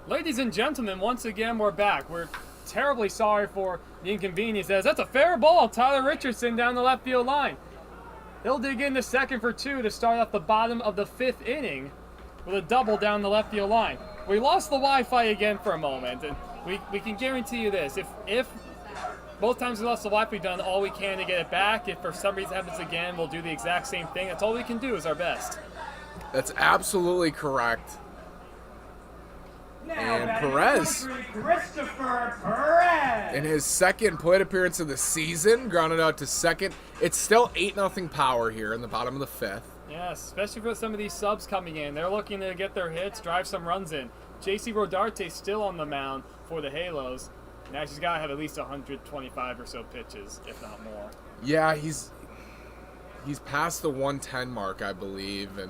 Ladies and gentlemen, once again, we're back. We're terribly sorry for the inconvenience. That's a fair ball. Tyler Richardson down the left field line. He'll dig into second for two to start off the bottom of the fifth inning with a double down the left field line. We lost the Wi-Fi again for a moment, and we can guarantee you this. If both times we lost the Wi-Fi, we've done all we can to get it back. If for some reason it happens again, we'll do the exact same thing. That's all we can do is our best. That's absolutely correct. And Perez, Christopher Perez, in his second plate appearance of the season, grounded out to second. It's still 8-0 Power here in the bottom of the fifth. Yes, especially for some of these subs coming in. They're looking to get their hits, drive some runs in. JC Rodarte still on the mound for the Halos. Now he's got to have at least 125 or so pitches, if not more. Yeah, he's past the 110 mark, I believe, and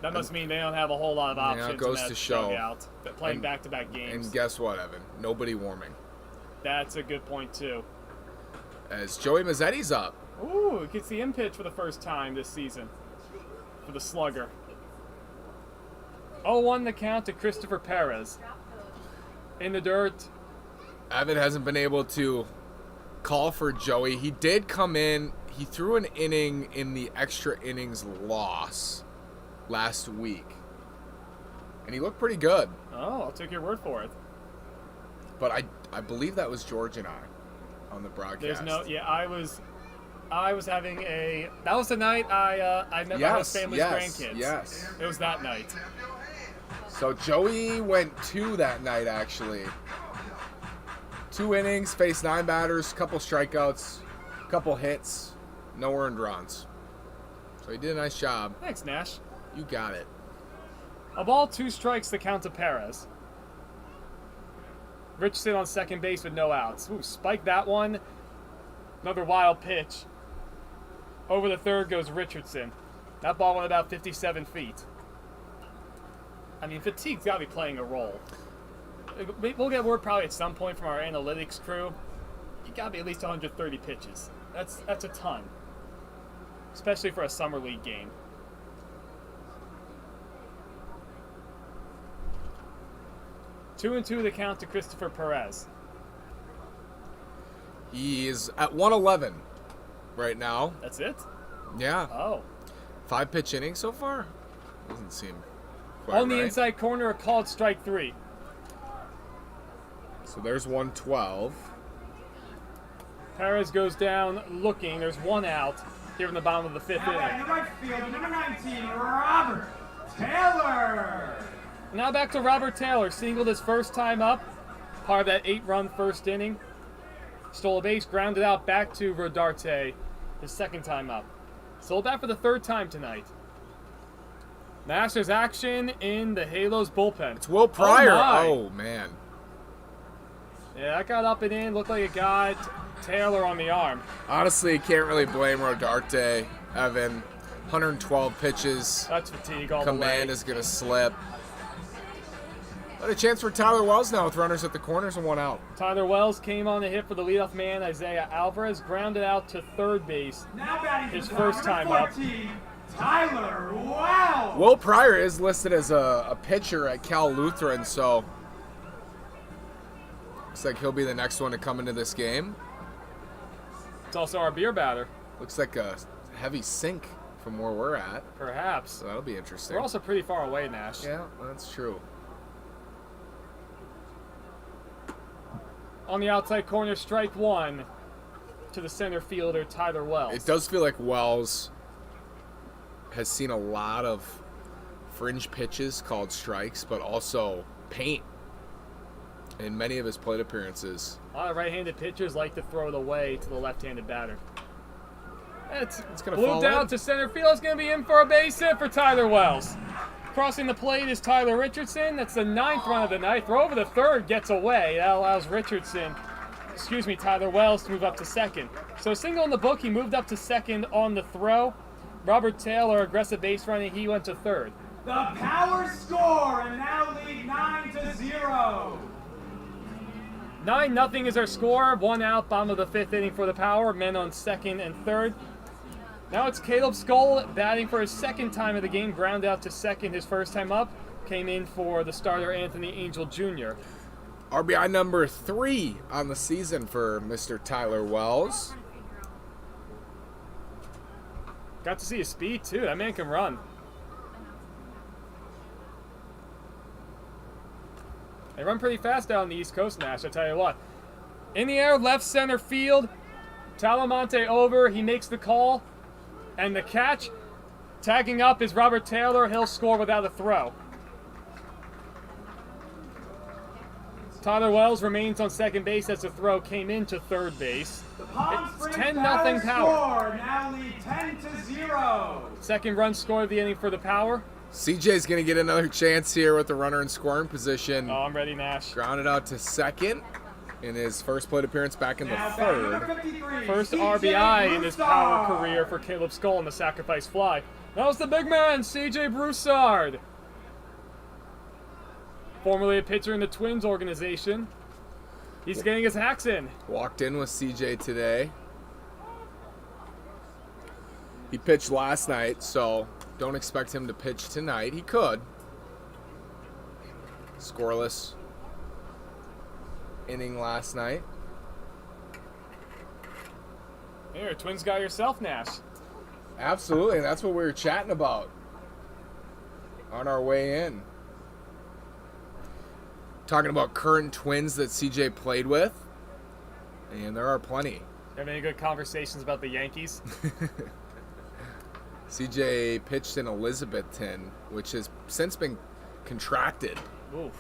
that must mean they don't have a whole lot of options. Yeah, it goes in that to show. dugout, but playing back-to-back games. And guess what, Evan? Nobody warming. That's a good point, too. As Joey Mazzetti's up. Ooh, he gets the in pitch for the first time this season for the slugger. 0-1 the count to Christopher Perez. In the dirt. Evan hasn't been able to call for Joey. He did come in. He threw an inning in the extra innings loss last week. And he looked pretty good. Oh, I'll take your word for it. But I believe that was George and I on the broadcast. There's no, yeah, I was having a, that was the night I met my family's grandkids. Yes. It was that night. So Joey went 2 that night, actually. 2 innings, faced 9 batters, couple strikeouts, couple hits, no earned runs. So he did a nice job. Thanks, Nash. You got it. A ball, 2 strikes, the count to Perez. Richardson on second base with no outs. Ooh, spike that one. Another wild pitch. Over the third goes Richardson. That ball went about 57 feet. I mean, fatigue's got to be playing a role. We'll get word probably at some point from our analytics crew. You got to be at least 130 pitches. That's a ton. Especially for a summer league game. Two and 2 the count to Christopher Perez. He's at 111 right now. That's it? Yeah. Oh. 5 pitch innings so far? Doesn't seem quite On the right. inside corner, a called strike 3. So there's 112. Perez goes down looking. There's 1 out here in the bottom of the 5th now inning. batting right field, number 19, Robert Taylor. Now back to Robert Taylor. Singled his first time up. Part of that 8-run first inning. Stole a base, grounded out back to Rodarte his second time up. Stole back for the 3rd time tonight. Masters action in the Halos bullpen. It's Will Pryor. my. Oh man. Yeah, that got up and in. Looked like it got Taylor on the arm. Honestly, you can't really blame Rodarte, Evan. 112 pitches. That's fatigue all the way. Command is going to slip. But a chance for Tyler Wells now with runners at the corners and 1 out. Tyler Wells came on the hit for the leadoff man, Isaiah Alvarez, grounded out to third base. Now batting His for first number time up. 14, Tyler Wells. Will Pryor is listed as a pitcher at Cal Lutheran, so looks like he'll be the next one to come into this game. It's also our beer batter, Looks like a heavy sink from where we're at, perhaps. so that'll be interesting. We're also pretty far away, Nash. Yeah, that's true. On the outside corner, strike 1 to the center fielder, Tyler Wells. It does feel like Wells has seen a lot of fringe pitches called strikes, but also paint in many of his plate appearances. A lot of right-handed pitchers like to throw it away to the left-handed batter. It's gonna blew fall down in. to center field. It's going to be in for a base hit for Tyler Wells. Crossing the plate is Tyler Richardson. That's the 9th run of the night. Throw over the third, gets away. That allows Tyler Wells to move up to second. So single in the book, he moved up to second on the throw. Robert Taylor, aggressive base running, he went to third. The Power score and now lead 9-0. 9-0 is our score. 1 out, bottom of the 5th inning for the Power. Men on second and third. Now it's Caleb Skoll batting for his second time of the game. Ground out to second his first time up. came in for the starter Anthony Angel Jr. RBI number 3 on the season for Mr. Tyler Wells. Got to see his speed too. That man can run. They run pretty fast down the East Coast, Nash, I tell you what. In the air, left center field. Talamonte over. He makes the call. And the catch. Tagging up is Robert Taylor. He'll score without a throw. Tyler Wells remains on second base as the throw came into third base. The Palm It's Springs 10-0 Power Power. score now lead 10-0. Second run score of the inning for the Power. CJ's going to get another chance here with the runner in scoring position. Oh, I'm ready, Nash. Grounded out to second in his first plate appearance back in the Now batting number third. 53, First CJ RBI in his Power Broussard. career for Caleb Skull in the sacrifice fly. That was the big man, CJ Broussard. Formerly a pitcher in the Twins organization. He's getting his hacks in. Walked in with CJ today. He pitched last night, so don't expect him to pitch tonight. He could. Scoreless inning last night. Here, Twins guy yourself, Nash. Absolutely, and that's what we were chatting about on our way in. Talking about current Twins that CJ played with, and there are plenty. Have any good conversations about the Yankees? CJ pitched in Elizabethton, which has since been contracted Oof.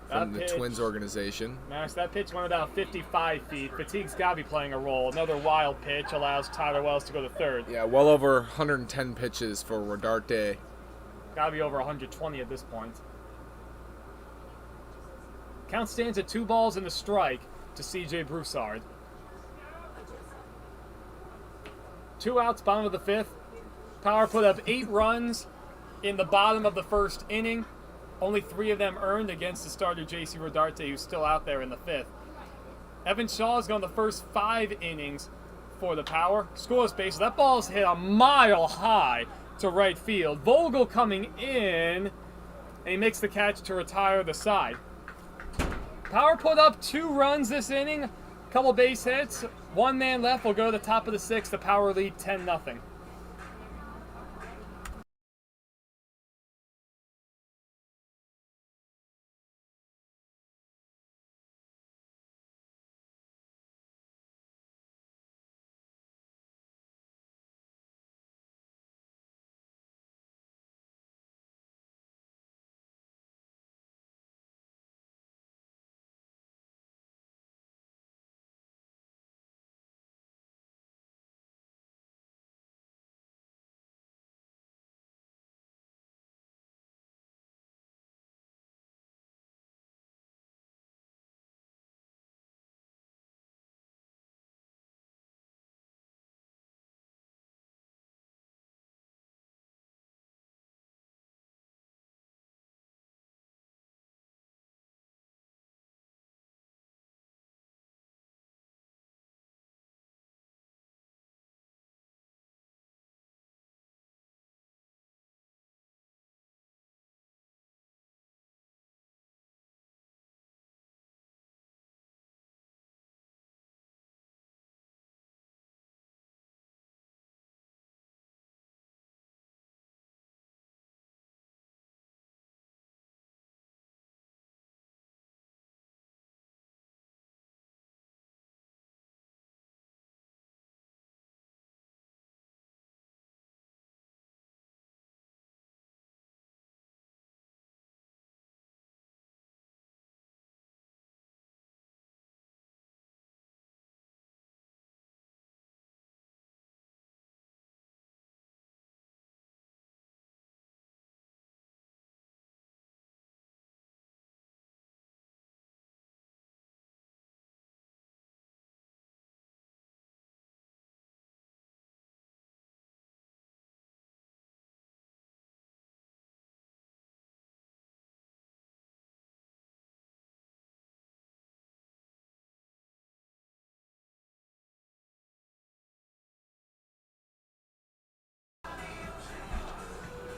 from That the pitch- Twins organization. Nash, that pitch went about 55 feet. Fatigue's got to be playing a role. Another wild pitch allows Tyler Wells to go to third. Yeah, well over 110 pitches for Rodarte. Got to be over 120 at this point. Count stands at 2 balls and a strike to CJ Broussard. 2 outs, bottom of the 5th. Power put up 8 runs in the bottom of the first inning. Only 3 of them earned against the starter JC Rodarte, who's still out there in the 5th. Evan Shaw has gone the first 5 innings for the Power. Scoreless base. That ball's hit a mile high to right field. Vogel coming in, and he makes the catch to retire the side. Power put up 2 runs this inning, couple base hits. 1 man left. Will go to the top of the 6th. The Power lead 10-0.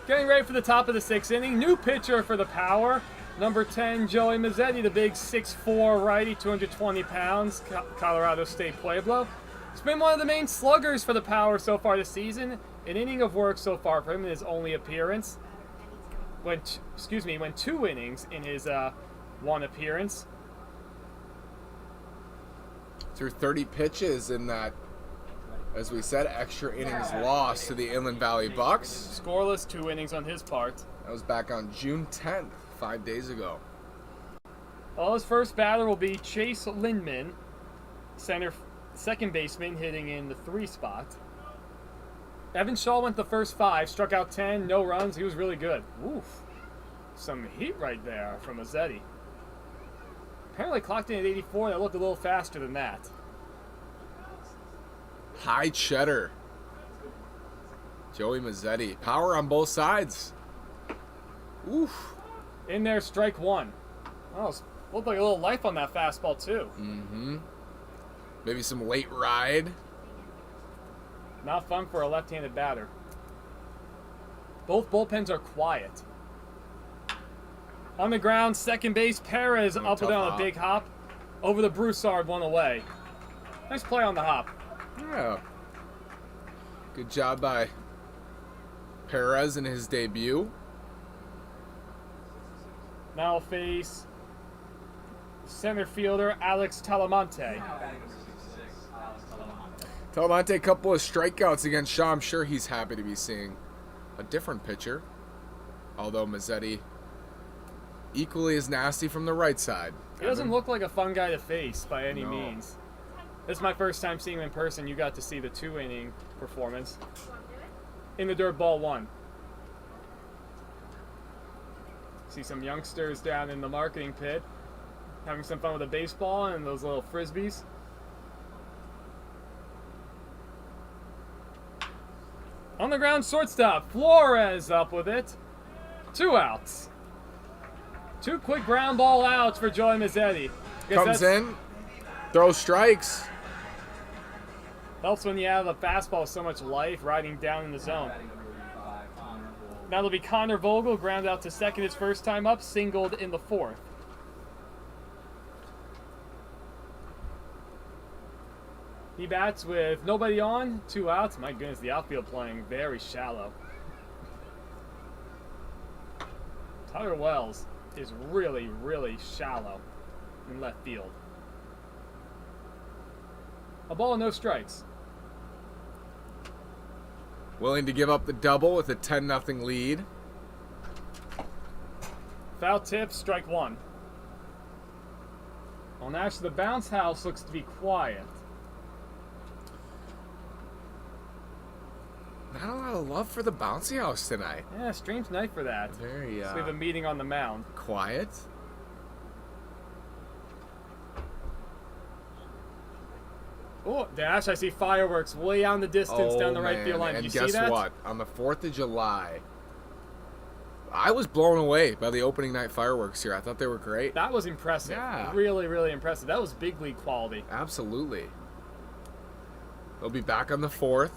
Getting ready for the top of the 6th inning. New pitcher for the Power. Number 10, Joey Mazzetti, the big 6'4" righty, 220 pounds, Colorado State Pueblo. He's been one of the main sluggers for the Power so far this season. An inning of work so far for him in his only appearance. Went 2 innings in his 1 appearance. Through 30 pitches in that, as we said, extra innings lost to the Inland Valley Bucks. Scoreless, 2 innings on his part. That was back on June 10th, 5 days ago. Well, his first batter will be Chase Lindman, second baseman, hitting in the 3 spot. Evan Shaw went the first 5, struck out 10, no runs. He was really good. Oof. Some heat right there from Mazzetti. Apparently clocked in at 84. That looked a little faster than that. High cheddar. Joey Mazzetti. Power on both sides. Oof. In there, strike 1. Oh, looked like a little life on that fastball, too. Mm-hmm. Maybe some late ride. Not fun for a left-handed batter. Both bullpens are quiet. On the ground, second base, Perez up and down a big hop. Over the Broussard, 1 away. Nice play on the hop. Yeah. Good job by Perez in his debut. Now he'll face center fielder Alex Talamonte. Talamonte, a couple of strikeouts against Shaw. I'm sure he's happy to be seeing a different pitcher. Although Mazzetti equally as nasty from the right side. He doesn't look like a fun guy to face by any No. means. This is my first time seeing him in person. You got to see the 2-inning performance. In the dirt, ball 1. See some youngsters down in the marketing pit having some fun with a baseball and those little frisbees. On the ground, shortstop. Flores up with it. 2 outs. 2 quick ground ball outs for Joey Mazzetti. Comes in, throws strikes. Helps when you have a fastball with so much life riding down in the zone. Now it'll be Connor Vogel, ground out to second his first time up, singled in the 4th. He bats with nobody on, 2 outs. My goodness, the outfield playing very shallow. Tyler Wells is really, really shallow in left field. A ball and no strikes. Willing to give up the double with a 10-0 lead. Foul tip, strike 1. Well, Nash, the bounce house looks to be quiet. Not a lot of love for the bouncy house tonight. Yeah, strange night for that. Very So we have a meeting on the mound. quiet. Oh, Dash, I see fireworks way out in the distance down the right field line. And Did you guess see that? what? On the 4th of July, I was blown away by the opening night fireworks here. I thought they were great. That was impressive. Yeah. Really, really impressive. That was big league quality. Absolutely. They'll be back on the 4th.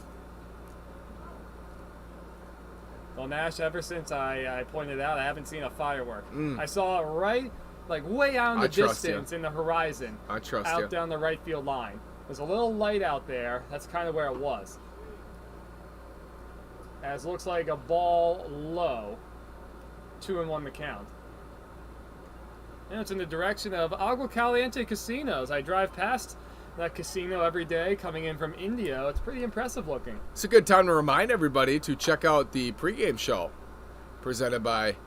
Well, Nash, ever since I pointed out, I haven't seen a firework. I saw it right, like way out in the I trust distance you. in the horizon. I trust out you. down the right field line. There's a little light out there. That's kind of where it was. As looks like a ball low. 2-1 the count. And it's in the direction of Agua Caliente Casinos. I drive past that casino every day coming in from Indio. It's pretty impressive looking. It's a good time to remind everybody to check out the pregame show presented by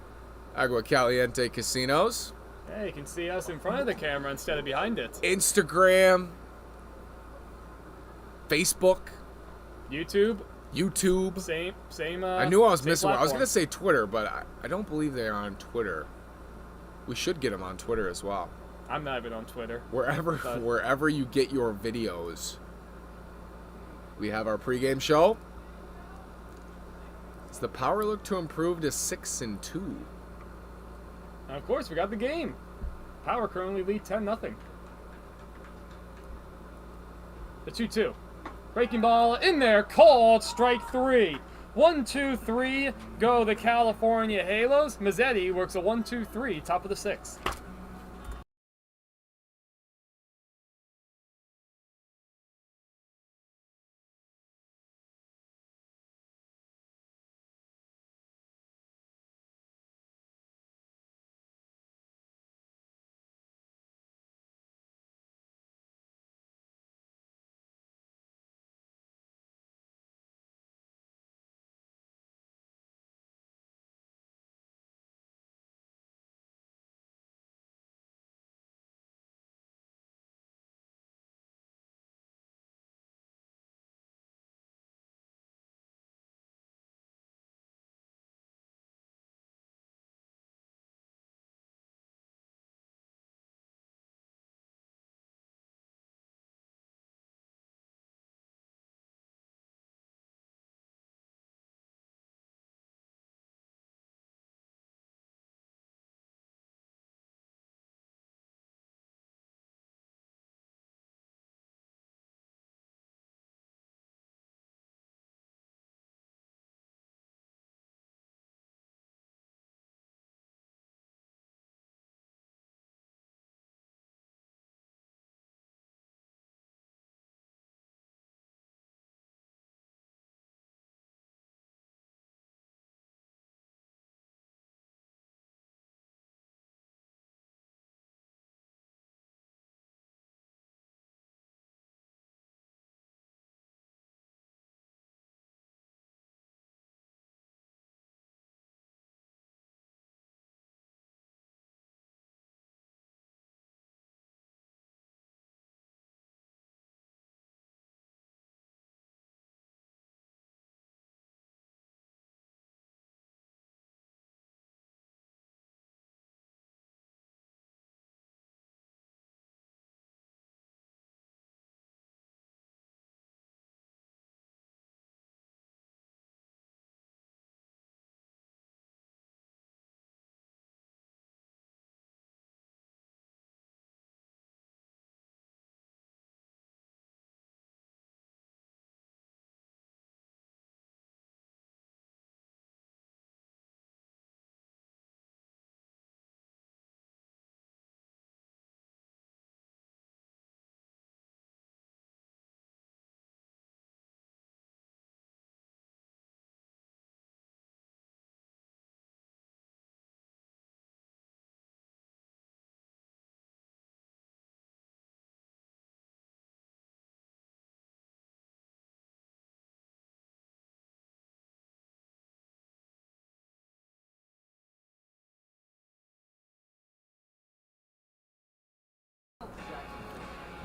Agua Caliente Casinos. Hey, you can see us in front of the camera instead of behind it. Instagram, Facebook, YouTube, same. I knew I was same missing one. I was platform. going to say Twitter, but I don't believe they're on Twitter. We should get them on Twitter as well. I'm not even on Twitter. Wherever you get your videos. We have our pregame show. Does the Power look to improve to 6-2? And of course, we got the game. Power currently lead 10-0. The 2-2. Breaking ball in there, called strike 3. 1, 2, 3, go the California Halos. Mazzetti works a 1, 2, 3, top of the 6th.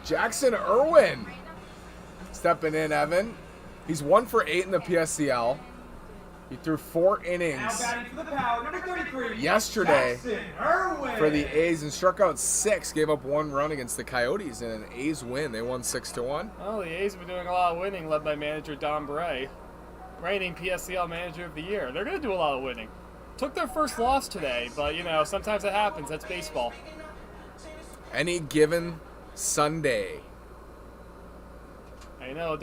Jackson Irwin stepping in, Evan. He's 1 for 8 in the PSCL. He threw 4 Now innings batting for the Power, number 33. yesterday Jackson Irwin. for the A's and struck out 6, gave up 1 run against the Coyotes in an A's win. They won 6-1. Well, the A's have been doing a lot of winning, led by manager Don Bray, reigning PSCL Manager of the Year. They're going to do a lot of winning. Took their first loss today, but, you know, sometimes it happens. That's baseball. Any given Sunday. I know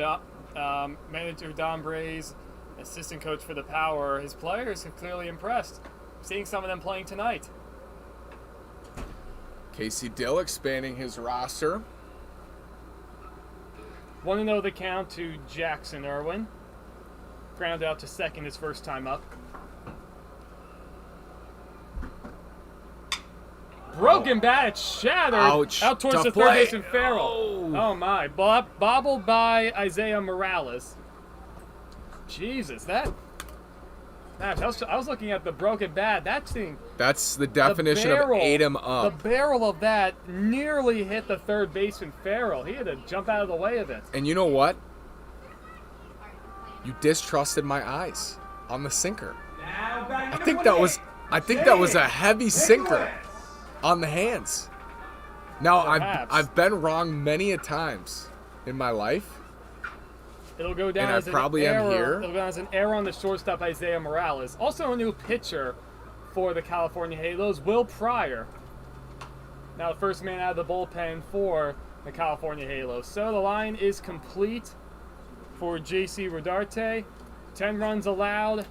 manager Don Bray's assistant coach for the Power, his players have clearly impressed. Seeing some of them playing tonight. Casey Dill expanding his roster. 1-0 the count to Jackson Irwin. Ground out to second his first time up. Broken bat, it's shattered. Ouch. Out towards Tough the third play. baseman Farrell. Oh my. Bobbled by Isaiah Morales. Jesus, that. I was looking at the broken bat. That thing. That's the definition of ate him up. The barrel of that nearly hit the third baseman Farrell. He had to jump out of the way of it. And you know what? You distrusted my eyes on the sinker. Now batting I think that was a heavy sinker on the hands. Now Perhaps. I've been wrong many a times in my life. It'll go down And I as an probably am error. here. It'll go down as an error on the shortstop Isaiah Morales. Also a new pitcher for the California Halos, Will Pryor. Now the first man out of the bullpen for the California Halos. So the line is complete for JC Rodarte, 10 runs allowed,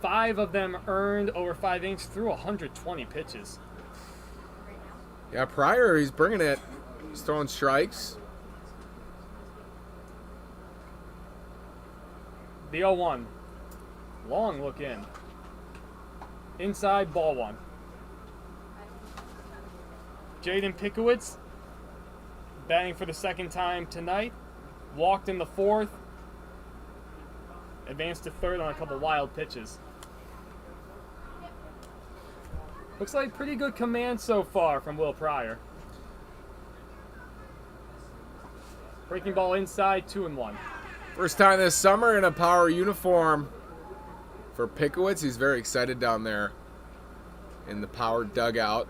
5 of them earned over 5 innings through 120 pitches. Yeah, Pryor, he's bringing it. He's throwing strikes. The 0-1. Long look in. Inside, ball 1. Jaden Pickowitz, batting for the second time tonight. Walked in the 4th. Advanced to 3rd on a couple wild pitches. Looks like pretty good command so far from Will Pryor. Breaking ball inside, 2-1. First time this summer in a Power uniform for Pickowitz. He's very excited down there in the Power dugout.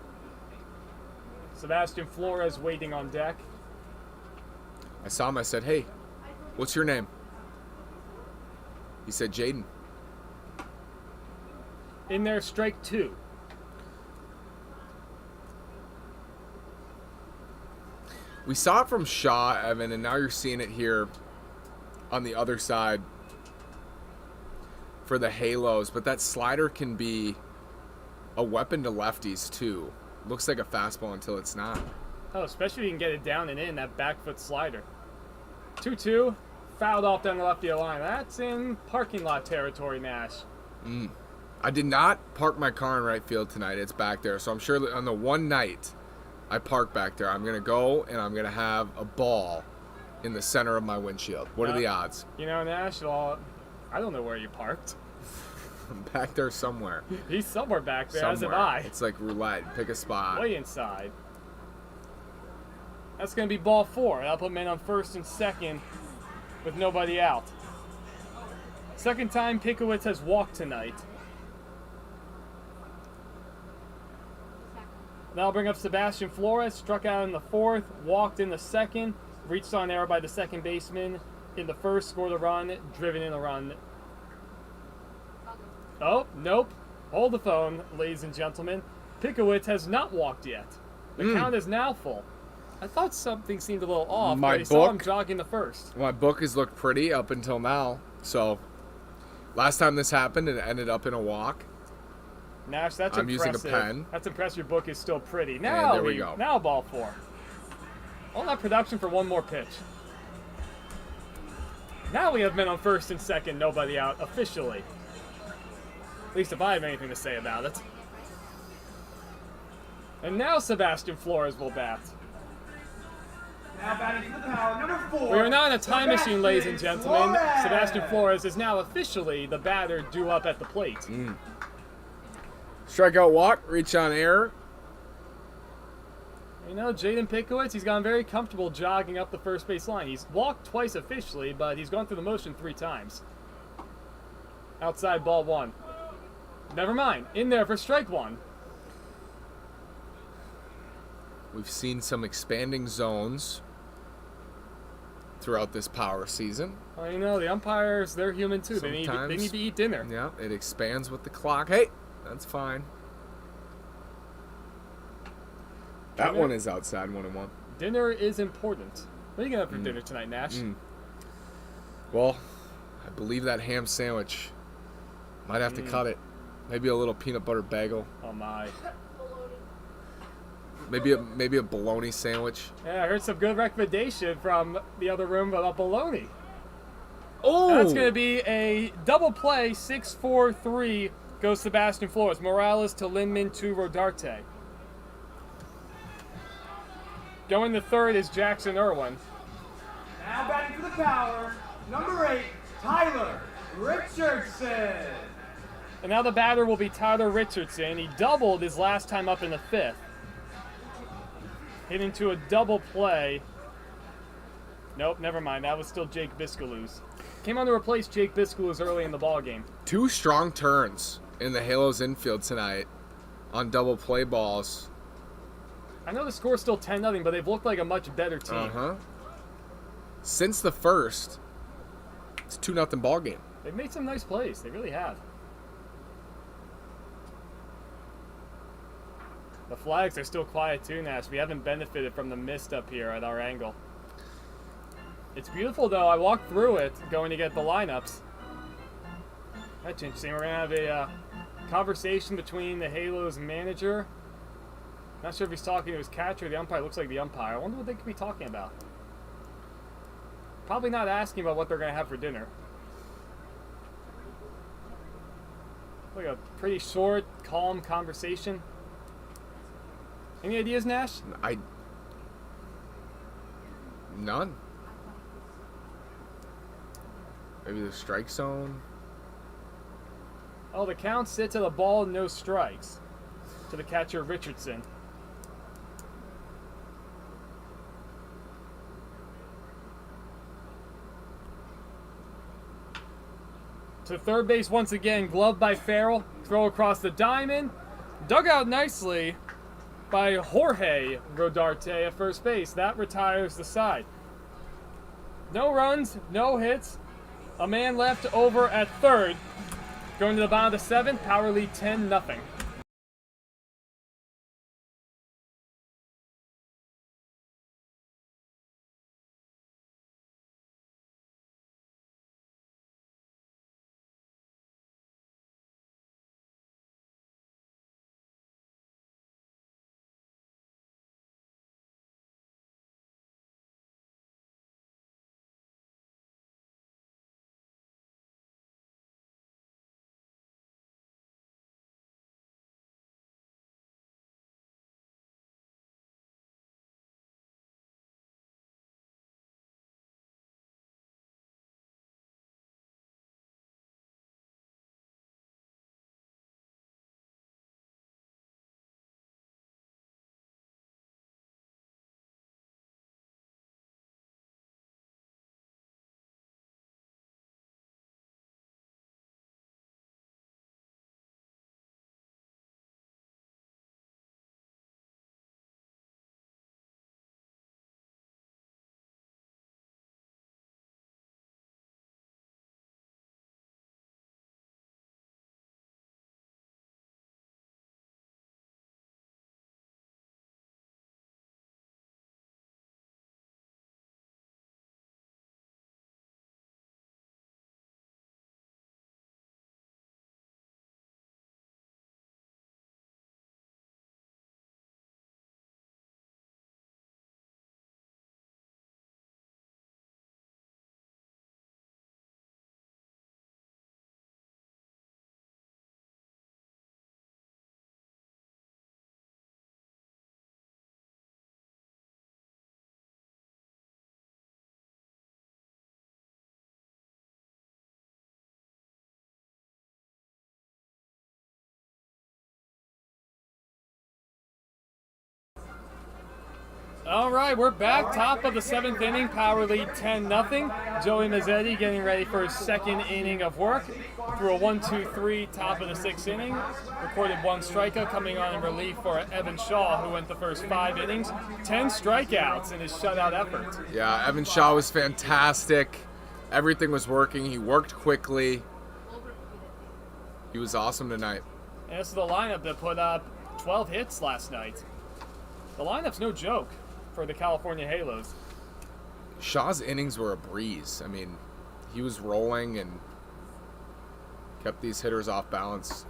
Sebastian Flores waiting on deck. I saw him. I said, "Hey, what's your name?" He said, "Jaden." In there, strike 2. We saw it from Shaw, Evan, and now you're seeing it here on the other side for the Halos. But that slider can be a weapon to lefties, too. Looks like a fastball until it's not. Oh, especially if you can get it down and in, that back foot slider. 2-2, fouled off down the left field line. That's in parking lot territory, Nash. I did not park my car in right field tonight. It's back there. So I'm sure that on the one night I park back there, I'm going to go and I'm going to have a ball in the center of my windshield. What are the odds? You know, Nash, well, I don't know where you parked. I'm back there somewhere. He's somewhere back there, as am Somewhere. I. It's like roulette. Pick a spot. Way inside. That's going to be ball 4. That'll put men on first and second with nobody out. Second time Pickowitz has walked tonight. That'll bring up Sebastian Flores. Struck out in the 4th, walked in the 2nd, reached on error by the second baseman in the 1st, scored a run, driven in a run. Oh, nope. Hold the phone, ladies and gentlemen. Pickowitz has not walked yet. The count is now full. I thought something seemed a little off, My but I saw him book- jogging the 1st. My book has looked pretty up until now. So last time this happened, it ended up in a walk. Nash, that's I'm using a impressive. pen. That's impressive. Your book is still pretty. Now there we go. Now ball 4. All that production for one more pitch. Now we have men on first and second, nobody out officially. At least if I have anything to say about it. And now Sebastian Flores will bat. Now batting for the Power, number 4. We are now in a time machine, ladies and gentlemen. Flores. Sebastian Flores is now officially the batter due up at the plate. Strikeout walk, reach on error. You know, Jaden Pickowitz, he's gotten very comfortable jogging up the first base line. He's walked twice officially, but he's gone through the motion 3 times. Outside ball 1. Never mind. In there for strike 1. We've seen some expanding zones throughout this Power season. Well, you know, the umpires, they're human too. They need Sometimes. to eat dinner. Yeah, it expands with the clock. Hey, that's fine. That Dinner? one is outside 1-1. Dinner is important. What are you going to have for dinner tonight, Nash? Well, I believe that ham sandwich. Might have to cut it. Maybe a little peanut butter bagel. Oh, my. Maybe a bologna sandwich. Yeah, I heard some good recommendation from the other room about bologna. Oh, That's going to be a double play, 6-4-3, goes Sebastian Flores. Morales to Lindman to Rodarte. Going to third is Jackson Irwin. Now batting for the Power, number 8, Tyler Richardson. And now the batter will be Tyler Richardson. He doubled his last time up in the 5th. Hit into a double play. Nope, never mind. That was still Jake Biscaluse. Came on to replace Jake Biscaluse early in the ballgame. 2 strong turns in the Halos infield tonight on double play balls. I know the score's still 10-0, but they've looked like a much better team. Since the first, it's 2-0 ball game. They've made some nice plays. They really have. The flags are still quiet too, Nash. We haven't benefited from the mist up here at our angle. It's beautiful though. I walked through it going to get the lineups. That's interesting. We're going to have a conversation between the Halos manager. Not sure if he's talking to his catcher or the umpire. Looks like the umpire. I wonder what they could be talking about. Probably not asking about what they're going to have for dinner. Like a pretty short, calm conversation. Any ideas, Nash? None. Maybe the strike zone. Oh, the count sits at a ball, no strikes. To the catcher, Richardson. To third base once again, gloved by Farrell. Throw across the diamond. Dug out nicely by Jorge Rodarte at first base. That retires the side. No runs, no hits. A man left over at third. Going to the bottom of the seventh, power lead 10-0. All right, we're back. Top of the seventh inning, power lead 10-0. Joey Mazzetti getting ready for his second inning of work. Through a 1-2-3, top of the sixth inning. Recorded one strikeout, coming on in relief for Evan Shaw, who went the first 5 innings. 10 strikeouts in his shutout effort. Yeah, Evan Shaw was fantastic. Everything was working. He worked quickly. He was awesome tonight. And this is the lineup that put up 12 hits last night. The lineup's no joke for the California Halos. Shaw's innings were a breeze. I mean, he was rolling and kept these hitters off balance.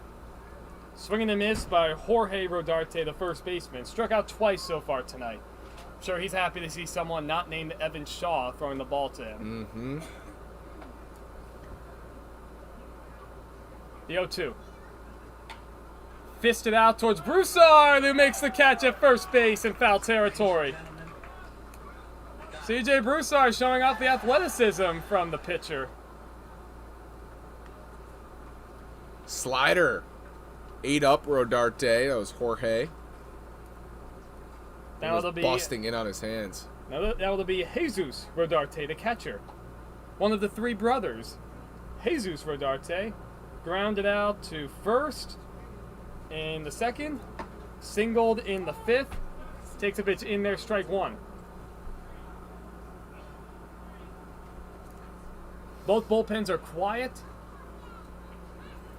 Swinging and miss by Jorge Rodarte, the first baseman. Struck out twice so far tonight. I'm sure he's happy to see someone not named Evan Shaw throwing the ball to him. Mm-hmm. The 0-2. Fisted out towards Broussard, who makes the catch at first base in foul territory. CJ Broussard showing off the athleticism from the pitcher. Slider. 8 up Rodarte. That was Jorge. He Now was it'll be busting in on his hands. now it'll be Jesus Rodarte, the catcher. One of the 3 brothers. Jesus Rodarte grounded out to first in the second, singled in the 5th. Takes a pitch in there, strike 1. Both bullpens are quiet.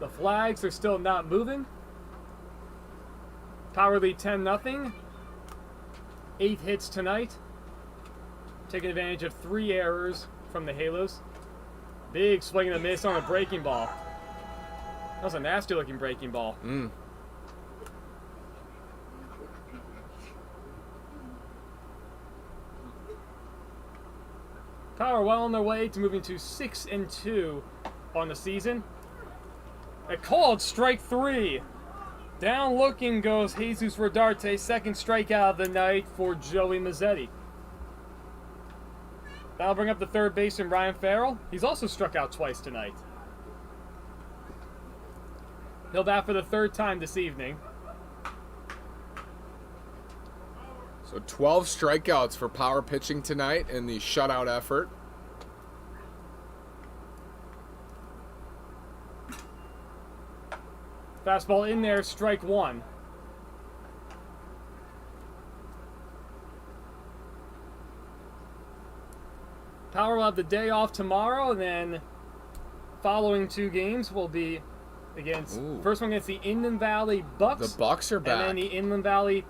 The flags are still not moving. Power lead 10-0. 8 hits tonight. Taking advantage of 3 errors from the Halos. Big swing and a miss on a breaking ball. That was a nasty looking breaking ball. Power well on their way to moving to 6-2 on the season. A called strike 3. Down looking goes Jesus Rodarte, second strikeout of the night for Joey Mazzetti. That'll bring up the third baseman Ryan Farrell. He's also struck out twice tonight. He'll bat for the third time this evening. So 12 strikeouts for Power pitching tonight in the shutout effort. Fastball in there, strike 1. Power will have the day off tomorrow, and then following 2 games will be against first one against the Inland Valley Bucks. The Bucks are back. And then the Inland Valley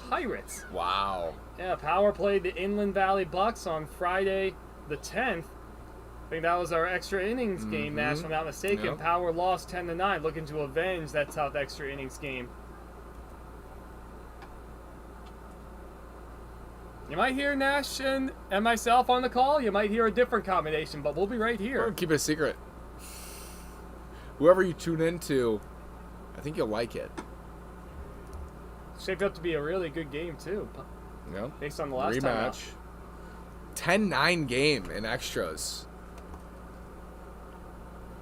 Pirates. Wow. Yeah, Power played the Inland Valley Bucks on Friday the 10th. I think that was our extra innings game match, if I'm not mistaken. Yep. Power lost 10-9, looking to avenge that tough extra innings game. You might hear Nash and myself on the call. You might hear a different combination, but we'll be right We're here. gonna keep it a secret. Whoever you tune into, I think you'll like it. Shaped up to be a really good game, too, You know? based on the last time out. Rematch. 10-9 game in extras.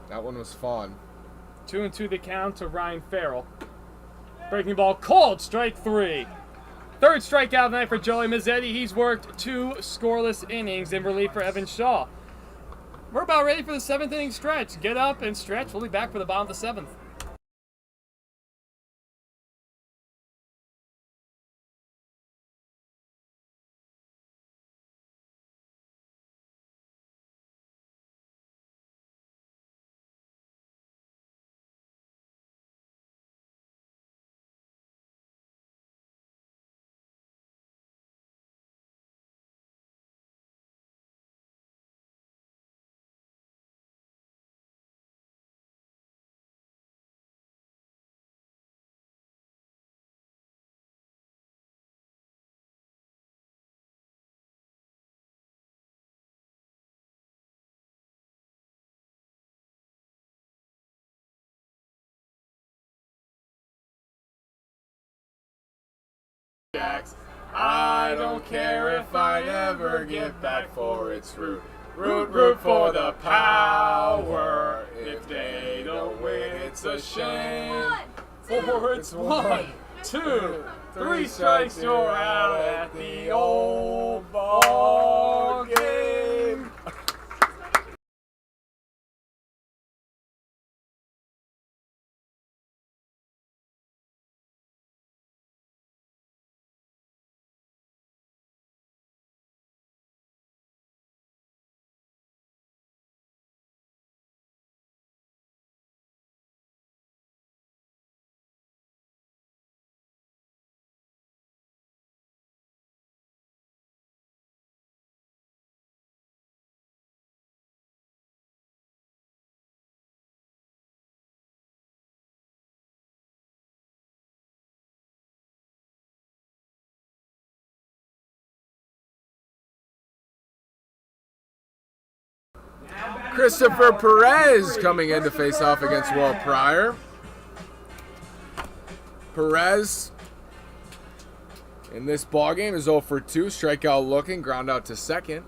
That one was fun. 2-2 the count to Ryan Farrell. Breaking ball called, strike 3. Third strikeout of the night for Joey Mazzetti. He's worked 2 scoreless innings in relief for Evan Shaw. We're about ready for the 7th inning stretch. Get up and stretch. We'll be back for the bottom of the 7th. I don't care if I never get back for its root. Root for the Power. If they don't win, it's a shame. For it's 1, 2, 3 strikes, you're out at the old ball game. Christopher Perez coming in to face off against Will Pryor. Perez in this ballgame is 0 for 2, strikeout looking, ground out to second.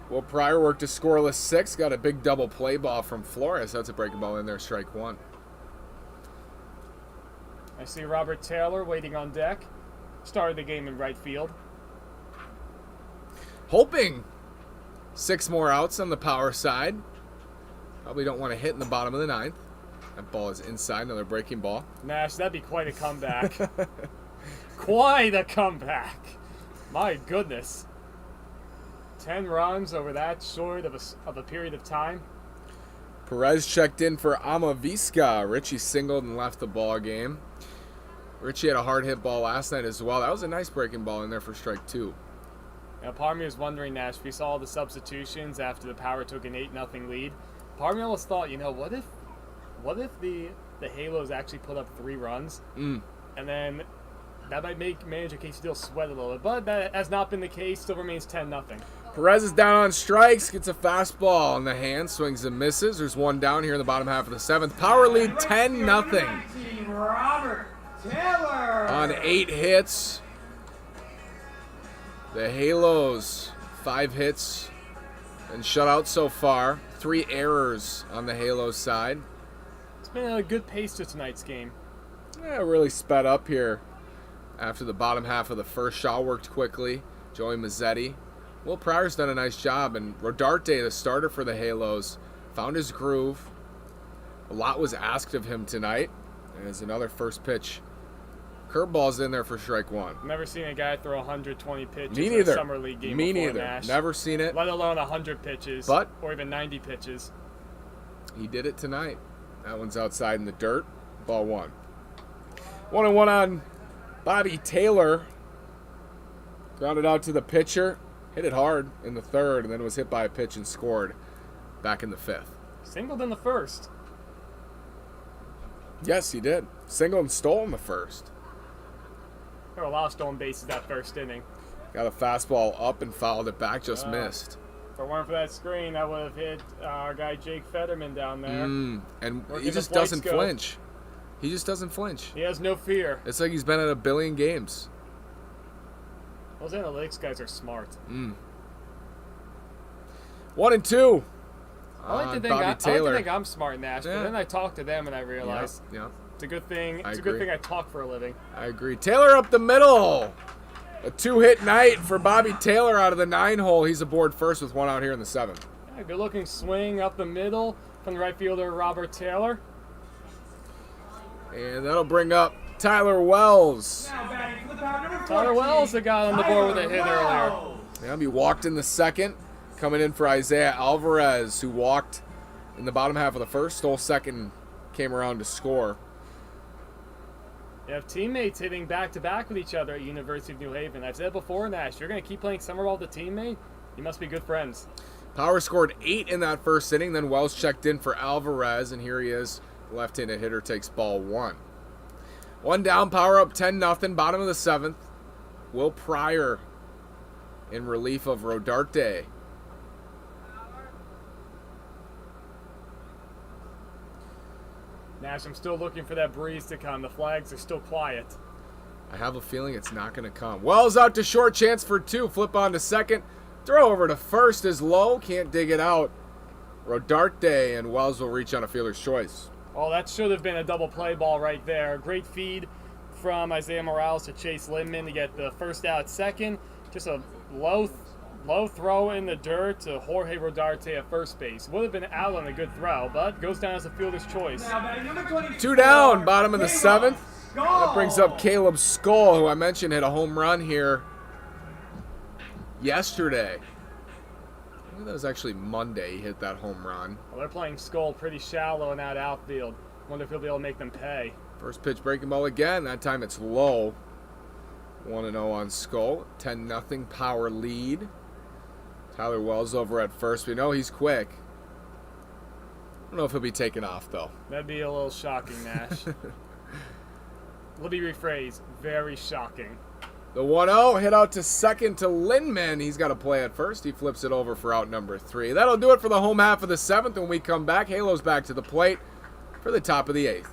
Will Pryor worked a scoreless 6, got a big double play ball from Flores. That's a breaking ball in there, strike 1. I see Robert Taylor waiting on deck. Started the game in right field. Hoping 6 more outs on the Power side. Probably don't want to hit in the bottom of the 9th. That ball is inside, another breaking ball. Nash, that'd be quite a comeback. Quite a comeback. My goodness. 10 runs over that short of a period of time. Perez checked in for Amavisca. Richie singled and left the ball game. Richie had a hard hit ball last night as well. That was a nice breaking ball in there for strike 2. Now, part of me was wondering, Nash, if we saw all the substitutions after the Power took an 8-0 lead. Part of me almost thought, what if What if the Halos actually put up 3 runs, Mm. and then that might make manager Casey Steele sweat a little bit, but that has not been the case. Still remains 10-0. Perez is down on strikes, gets a fastball in the hand, swings and misses. There's one down here in the bottom half of the 7th. Power lead 10-0 Robert Taylor. on 8 hits. The Halos, 5 hits and shutout so far. 3 errors on the Halos side. It's been a good pace to tonight's game. Yeah, really sped up here after the bottom half of the first. Shaw worked quickly. Joey Mazzetti. Will Pryor's done a nice job, and Rodarte, the starter for the Halos, found his groove. A lot was asked of him tonight. As another first pitch. Curveball's in there for strike 1. Never seen a guy throw 120 pitches Me in neither. a summer league game Me before neither. Nash. Never seen it. Let alone 100 pitches, But- or even 90 pitches. He did it tonight. That one's outside in the dirt. Ball 1. 1-1 on Bobby Taylor. Grounded out to the pitcher. Hit it hard in the 3rd, and then was hit by a pitch and scored back in the 5th. Singled in the 1st. Yes, he did. Single and stole in the 1st. There were a lot of stolen bases that 1st inning. Got a fastball up and fouled it back, just missed. If it weren't for that screen, that would have hit our guy Jake Fetterman down there. And Working he the just flight doesn't scope. flinch. He just doesn't flinch. He has no fear. It's like he's been at a billion games. Those analytics guys are smart. 1-2. I like to think I'm smart, Nash, Yeah. but then I talk to them and I realize Yeah. it's a good thing. I It's a good agree. thing I talk for a living. I agree. Taylor up the middle. A 2-hit night for Bobby Taylor out of the 9-hole. He's aboard first with 1 out here in the 7th. Yeah, good looking swing up the middle from the right fielder Robert Taylor. And that'll bring up Tyler Wells. Now batting for the Power, number 14. Tyler Wells that got on the board with a hit earlier. Wells. Yeah, he walked in the 2nd. Coming in for Isaiah Alvarez, who walked in the bottom half of the 1st, stole 2nd, came around to score. You have teammates hitting back-to-back with each other at University of New Haven. I've said before, Nash, you're going to keep playing summer ball with a teammate, you must be good friends. Power scored 8 in that 1st inning. Then Wells checked in for Alvarez, and here he is. Left-handed hitter takes ball 1. 1 down, Power up 10-0, bottom of the 7th. Will Pryor in relief of Rodarte. Nash, I'm still looking for that breeze to come. The flags are still quiet. I have a feeling it's not going to come. Wells out to short, chance for 2. Flip on to 2nd. Throw over to 1st is low. Can't dig it out. Rodarte and Wells will reach on a fielder's choice. Oh, that should have been a double play ball right there. Great feed from Isaiah Morales to Chase Lindman to get the first out at 2nd. Just a low throw in the dirt to Jorge Rodarte at first base. Would have been out on a good throw, but goes down as a fielder's choice. Now batting number 24. 2 down, bottom of the Caleb 7th. Skull. That brings up Caleb Skull, who I mentioned hit a home run here yesterday. I think that was actually Monday he hit that home run. Well, they're playing Skull pretty shallow in that outfield. Wonder if he'll be able to make them pay. First pitch breaking ball again. That time it's low. 1-0 on Skull. 10-0 Power lead. Tyler Wells over at first. We know he's quick. I don't know if he'll be taken off, though. That'd be a little shocking, Nash. Let me rephrase. Very shocking. The 1-0 hit out to 2nd to Lindman. He's got to play at first. He flips it over for out number 3. That'll do it for the home half of the 7th. When we come back, Halo's back to the plate for the top of the 8th.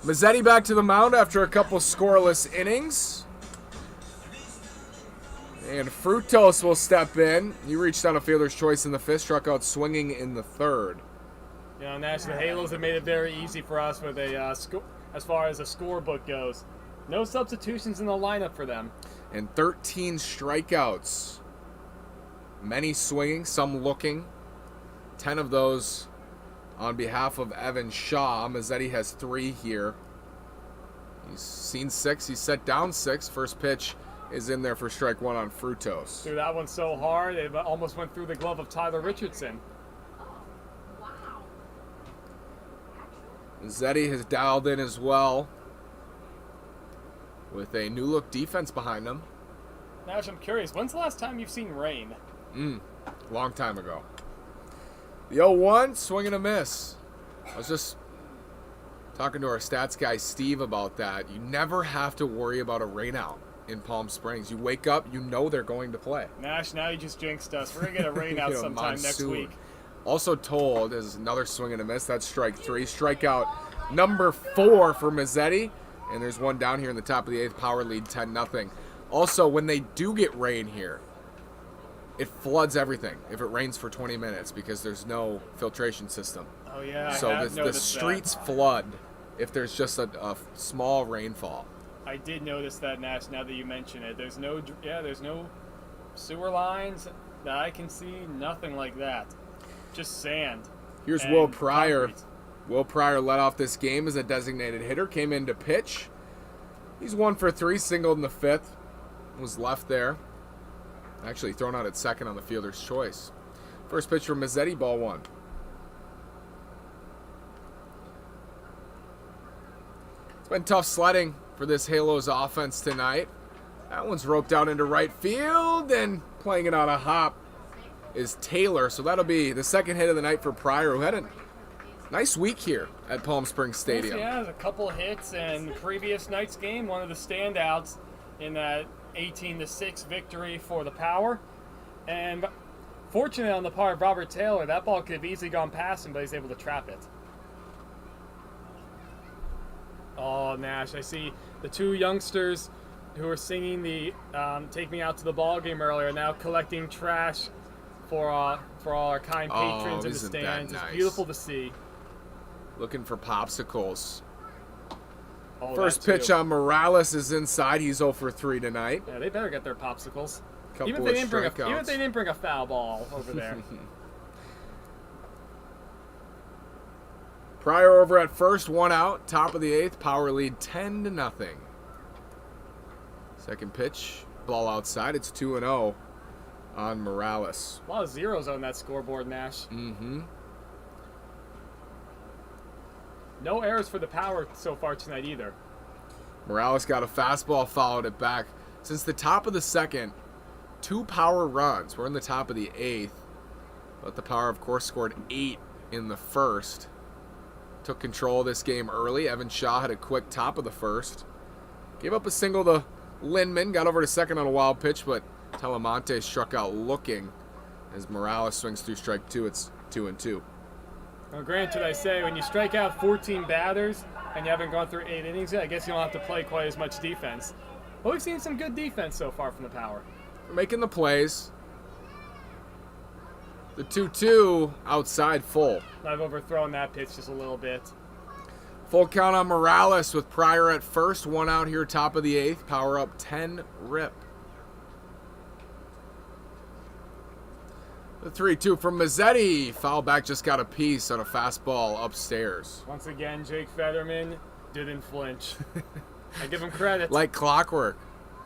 Mazzetti back to the mound after a couple scoreless innings. And Frutos will step in. He reached on a fielder's choice in the fifth, struck out swinging in the third. You know, Nash, the Halos have made it very easy for us with a as far as the scorebook goes. No substitutions in the lineup for them. And 13 strikeouts. Many swinging, some looking. 10 of those on behalf of Evan Shaw. Mazzetti has 3 here. He's seen 6. He's set down 6. First pitch is in there for strike 1 on Frutos. Threw that one so hard, it almost went through the glove of Tyler Richardson. Mazzetti has dialed in as well with a new look defense behind him. Nash, I'm curious, when's the last time you've seen rain? Long time ago. The 0-1, swing and a miss. I was just talking to our stats guy, Steve, about that. You never have to worry about a rainout in Palm Springs. You wake up, you know they're going to play. Nash, now you just jinxed us. We're going to get a rainout sometime next week. Also told is another swing and a miss. That's strike 3. Strikeout number 4 for Mazzetti. And there's one down here in the top of the 8th. Power lead 10-0. Also, when they do get rain here, it floods everything if it rains for 20 minutes because there's no filtration system. Oh, yeah. So the streets flood if there's just a small rainfall. I did notice that, Nash, now that you mention it. There's no sewer lines that I can see, nothing like that. Just sand. Here's Will Pryor. Concrete. Will Pryor led off this game as a designated hitter. Came in to pitch. He's 1 for 3, singled in the 5th. Was left there. Actually thrown out at second on the fielder's choice. First pitch from Mazzetti, ball 1. It's been tough sledding for this Halos offense tonight. That one's roped out into right field, and playing it on a hop is Taylor. So that'll be the second hit of the night for Pryor, who had a nice week here at Palm Springs Stadium. Yeah, a couple hits, and previous night's game, one of the standouts in that 18-6 victory for the Power. And fortunately on the part of Robert Taylor, that ball could have easily gone past him, but he's able to trap it. Oh, Nash, I see the 2 youngsters who were singing the Take Me Out to the Ball Game earlier now collecting trash for all our kind patrons in the stands. Nice. It's beautiful to see. Looking for popsicles. Oh, First pitch on Morales is inside. He's 0 for 3 tonight. Yeah, they better get their popsicles. Couple Even of if strikeouts. they didn't bring a foul ball over there. Pryor over at first, 1 out, top of the 8th. Power lead 10-0. Second pitch, ball outside. It's 2-0 on Morales. A lot of zeros on that scoreboard, Nash. No errors for the Power so far tonight either. Morales got a fastball, followed it back. Since the top of the second, 2 Power runs. We're in the top of the 8th. But the Power, of course, scored 8 in the first. Took control of this game early. Evan Shaw had a quick top of the first. Gave up a single to Lindman. Got over to second on a wild pitch, but Telemonte struck out looking. As Morales swings through strike 2, it's 2-2. Well, granted, I say, when you strike out 14 batters and you haven't gone through 8 innings yet, I guess you don't have to play quite as much defense. But we've seen some good defense so far from the Power. Making the plays. The 2-2 outside full. I've overthrown that pitch just a little bit. Full count on Morales with Pryor at first. 1 out here, top of the 8th. Power up 10 rip. The 3-2 from Mazzetti. Foul back, just got a piece on a fastball upstairs. Once again, Jake Fetterman didn't flinch. I give him credit. Like clockwork.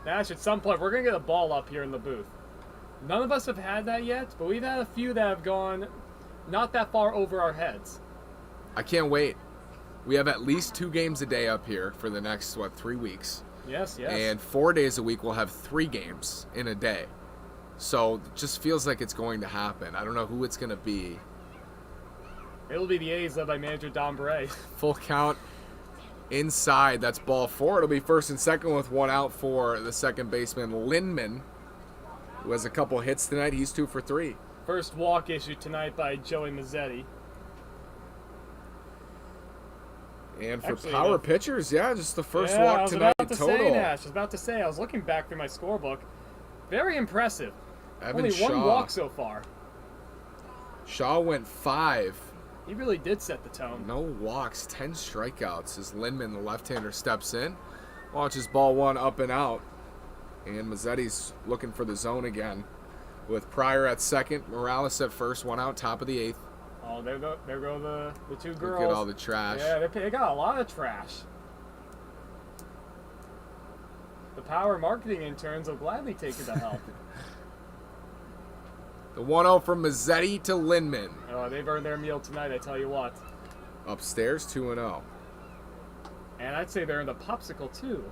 Nash, at some point, we're going to get a ball up here in the booth. None of us have had that yet, but we've had a few that have gone not that far over our heads. I can't wait. We have at least 2 games a day up here for the next, 3 weeks. Yes, yes. And 4 days a week we'll have 3 games in a day. So it just feels like it's going to happen. I don't know who it's going to be. It'll be the A's led by manager Don Bray. Full count inside. That's ball 4. It'll be first and second with 1 out for the second baseman, Lindman, who has a couple hits tonight. He's 2 for 3. First walk issued tonight by Joey Mazzetti. And for Actually, power the- pitchers, yeah, just the first yeah, I walk was tonight about to total. say, Nash. I was about to say, I was looking back through my scorebook. Very impressive. Evan Only one Shaw. walk so far. Shaw went 5. He really did set the tone. No walks, 10 strikeouts as Lindman, the left-hander, steps in. Launches ball 1 up and out. And Mazzetti's looking for the zone again. With Pryor at second, Morales at first, 1 out, top of the 8th. Oh, there go the two girls. Look at all the trash. Yeah, they got a lot of trash. The power marketing interns will gladly take it to help. The 1-0 from Mazzetti to Lindman. Oh, they've earned their meal tonight, I tell you what. Upstairs, 2-0. And I'd say they're in the popsicle too.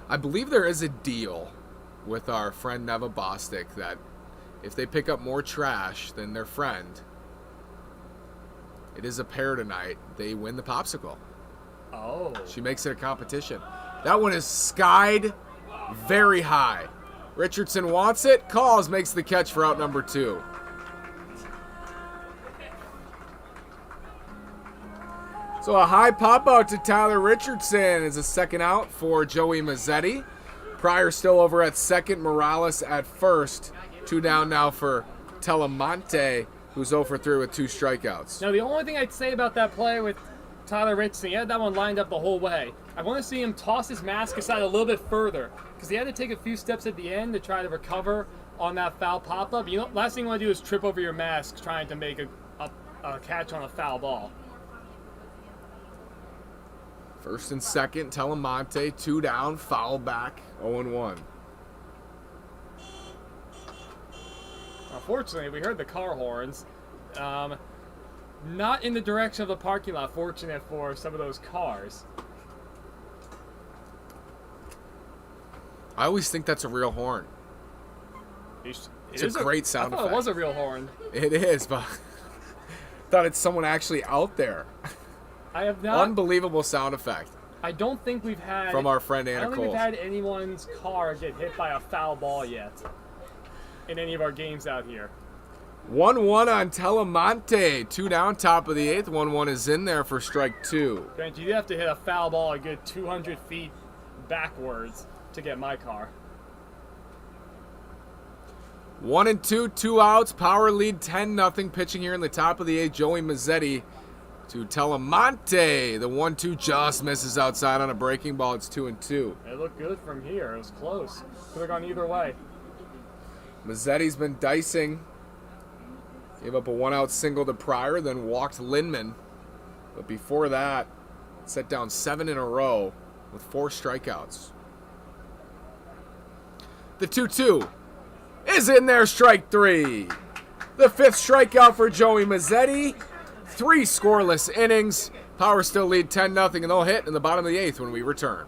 I believe there is a deal with our friend Neva Bostic that if they pick up more trash than their friend, it is a pair tonight. They win the popsicle. Oh. She makes it a competition. That one is skied very high. Richardson wants it. Calls, makes the catch for out number 2. So a high pop out to Tyler Richardson is a second out for Joey Mazzetti. Pryor still over at second. Morales at first. 2 down now for Telemonte, who's 0 for 3 with 2 strikeouts. Now, the only thing I'd say about that play with Tyler Richardson, he had that one lined up the whole way. I want to see him toss his mask aside a little bit further because he had to take a few steps at the end to try to recover on that foul pop-up. You know, last thing you want to do is trip over your mask trying to make a catch on a foul ball. First and second, Telemonte, 2 down, foul back, 0-1. Unfortunately, we heard the car horns. Not in the direction of the parking lot, fortunate for some of those cars. I always think that's a real horn. It's a great sound I thought effect. it was a real horn. It is, but thought it's someone actually out there. I have not. Unbelievable sound effect I don't think we've had. from our friend I Anna don't think Cole. we've had anyone's car get hit by a foul ball yet in any of our games out here. 1-1 on Telemonte. 2 down, top of the 8th. 1-1 is in there for strike 2. Grant, you have to hit a foul ball a good 200 feet backwards to get my car. 1-2, 2 outs. Power lead 10-0. Pitching here in the top of the 8th. Joey Mazzetti to Telemonte. The 1-2 just misses outside on a breaking ball. It's 2-2. It looked good from here. It was close. Could have gone either way. Mazzetti's been dicing. Gave up a 1-out single to Pryor, then walked Lindman. But before that, set down 7 in a row with 4 strikeouts. The 2-2 is in there, strike 3. The 5th strikeout for Joey Mazzetti. 3 scoreless innings. Power still lead 10-0, and they'll hit in the bottom of the 8th when we return.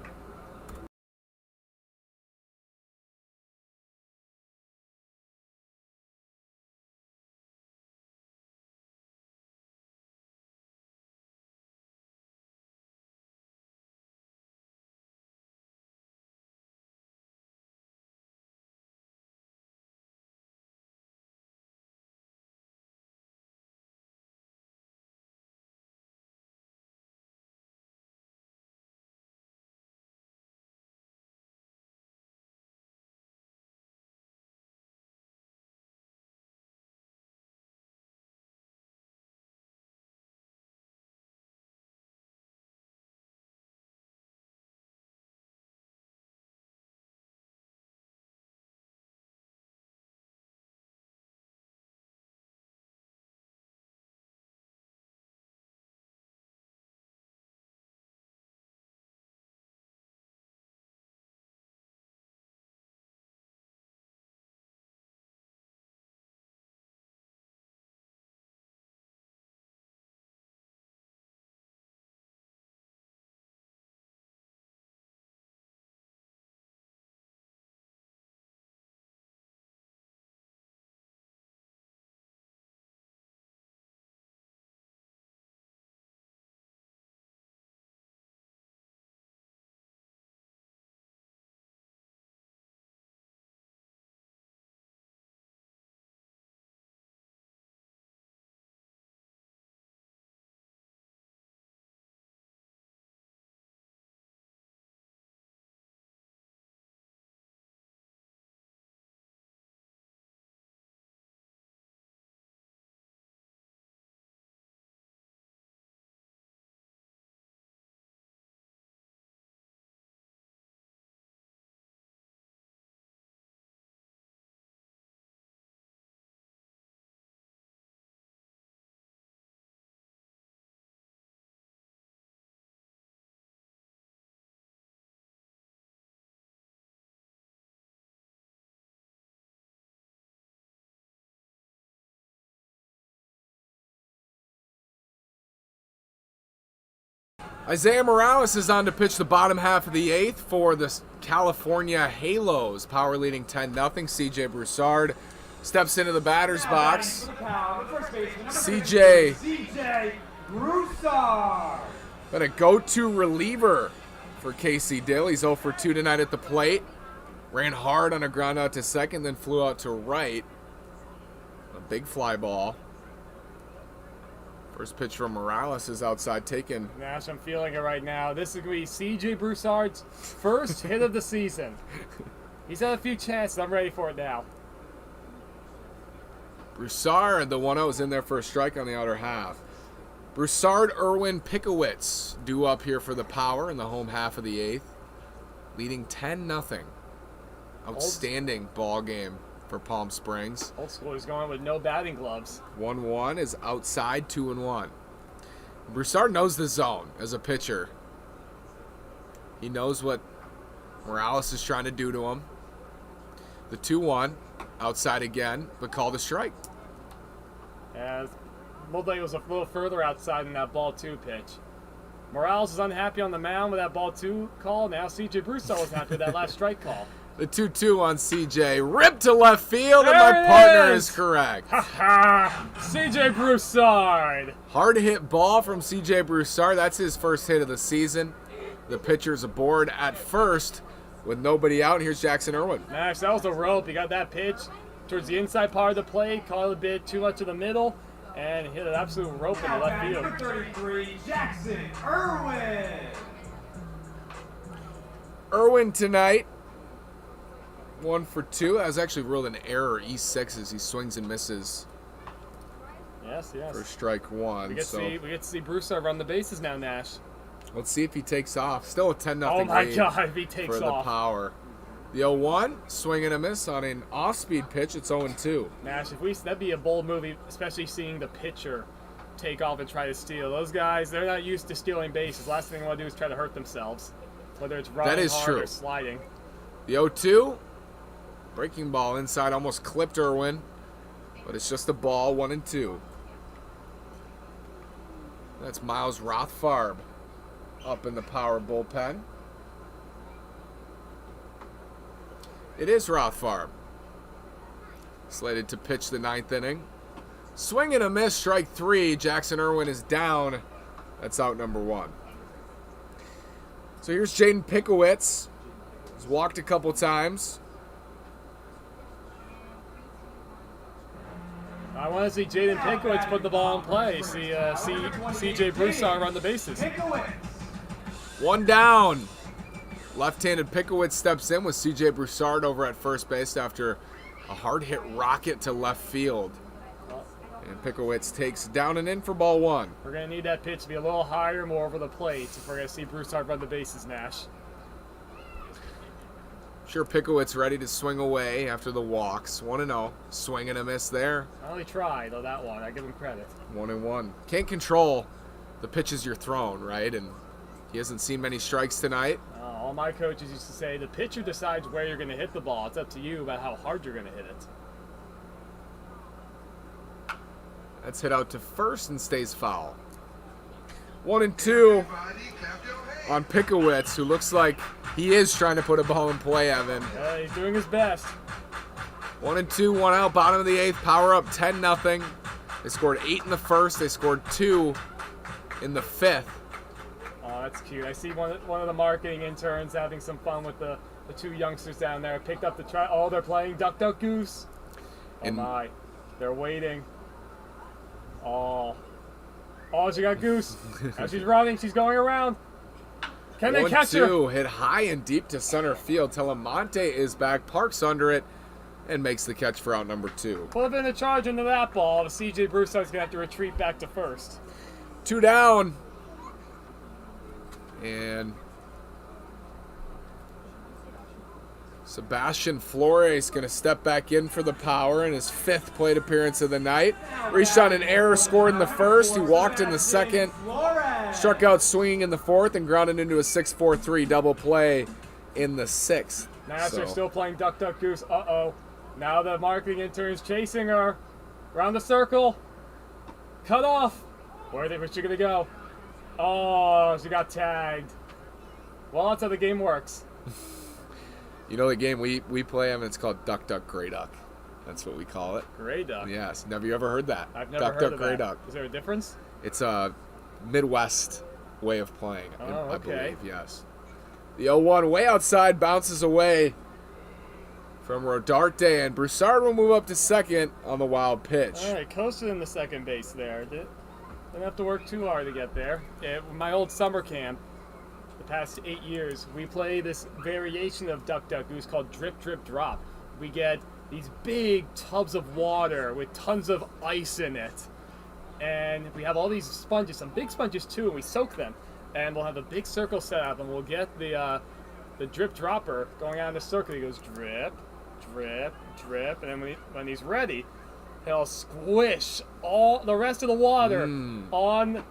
Isaiah Morales is on to pitch the bottom half of the 8th for the California Halos. Power leading 10-0. CJ Broussard steps into the batter's box. CJ Broussard. Been a go-to reliever for Casey Dill. He's 0 for 2 tonight at the plate. Ran hard on a ground out to second, then flew out to right. A big fly ball. First pitch from Morales is outside taken. Nash, I'm feeling it right now. This is going to be CJ Broussard's first hit of the season. He's had a few chances. I'm ready for it now. Broussard, the 1-0 is in there for a strike on the outer half. Broussard, Erwin Pickowitz due up here for the Power in the home half of the 8th. Leading 10-0. Outstanding ball game for Palm Springs. Old School is going with no batting gloves. 1-1 is outside, 2-1. Broussard knows the zone as a pitcher. He knows what Morales is trying to do to him. The 2-1, outside again, but called a strike. As looked like it was a little further outside in that ball 2 pitch. Morales is unhappy on the mound with that ball 2 call. Now CJ Broussard was happy with that last strike call. The 2-2 on CJ. Ripped to left field, and There my it partner is. is correct. CJ Broussard. Hard hit ball from CJ Broussard. That's his first hit of the season. The pitcher's aboard at first with nobody out. Here's Jackson Irwin. Nash, that was a rope. He got that pitch towards the inside part of the plate, caught a bit too much to the middle, and hit an absolute rope in the Now left batting field. for 33, Jackson Irwin. Irwin tonight, 1 for 2. That was actually ruled an error. E6 as he swings and misses Yes, yes. for strike 1. We get to see Broussard run the bases now, Nash. Let's see if he takes off. Still a 10-0 Oh my lead God, if he takes for the off. Power. The 0-1, swing and a miss on an off-speed pitch. It's 0-2. Nash, that'd be a bold movie, especially seeing the pitcher take off and try to steal. Those guys, they're not used to stealing bases. Last thing they want to do is try to hurt themselves, whether it's running is hard true. or sliding. The 0-2, breaking ball inside, almost clipped Irwin, but it's just a ball, 1-2. That's Miles Rothfarb up in the Power bullpen. It is Rothfarb. Slated to pitch the 9th inning. Swing and a miss, strike 3. Jackson Irwin is down. That's out number 1. So here's Jaden Pickowitz. He's walked a couple times. I want to see Jaden Pickowitz put the ball in play. See CJ Broussard run the bases. Pickowitz. 1 down. Left-handed Pickowitz steps in with CJ Broussard over at first base after a hard hit rocket to left field. And Pickowitz takes down and in for ball 1. We're going to need that pitch to be a little higher, more over the plate if we're going to see Broussard run the bases, Nash. Sure, Pickowitz ready to swing away after the walks. 1-0. Swing and a miss there. I only tried, though, that one. I give him credit. 1-1. Can't control the pitches you're thrown, right? And he hasn't seen many strikes tonight. All my coaches used to say, the pitcher decides where you're going to hit the ball. It's up to you about how hard you're going to hit it. That's hit out to first and stays foul. 1-2 on Pickowitz, who looks like he is trying to put a ball in play, Evan. He's doing his best. 1-2, 1 out, bottom of the 8th. Power up 10-0. They scored 8 in the first. They scored 2 in the 5th. Oh, that's cute. I see one of the marketing interns having some fun with the 2 youngsters down there. Picked up the try. Oh, they're playing Duck Duck Goose. Oh And- my. They're waiting. Oh, she got Goose. Now she's running. She's going around. Can they catch her? 1-2, hit high and deep to center field. Telemonte is back, parks under it, and makes the catch for out number 2. Flipping the charge into that ball. CJ Broussard's going to have to retreat back to first. 2 down. And Sebastian Flores going to step back in for the Power in his 5th plate appearance of the night. Reached on an error, scored in the first. He walked in the second, Flores. struck out swinging in the 4th, and grounded into a 6-4-3 double play in the 6th. Nash So, are still playing Duck Duck Goose. Uh-oh. Now the marketing intern's chasing her. Around the circle. Cut off. Where's she going to go? Oh, she got tagged. Well, that's how the game works. You know the game we play them. It's called Duck Duck Grey Duck. That's what we call it. Grey Duck. Yes. Have you ever heard that? I've never Duck heard Duck of Grey that. Duck. Is there a difference? It's a Midwest way of playing. Oh, I okay. believe. Yes. The 0-1 way outside bounces away from Rodarte, and Broussard will move up to second on the wild pitch. All right, coasted in the second base there. Didn't have to work too hard to get there. My old summer camp, the past 8 years, we play this variation of Duck Duck Goose called Drip Drip Drop. We get these big tubs of water with tons of ice in it. And we have all these sponges, some big sponges too, and we soak them. And we'll have a big circle set up, and we'll get the drip dropper going out in a circle. He goes drip, drip, drip, and then when he's ready, he'll squish all the rest of the water on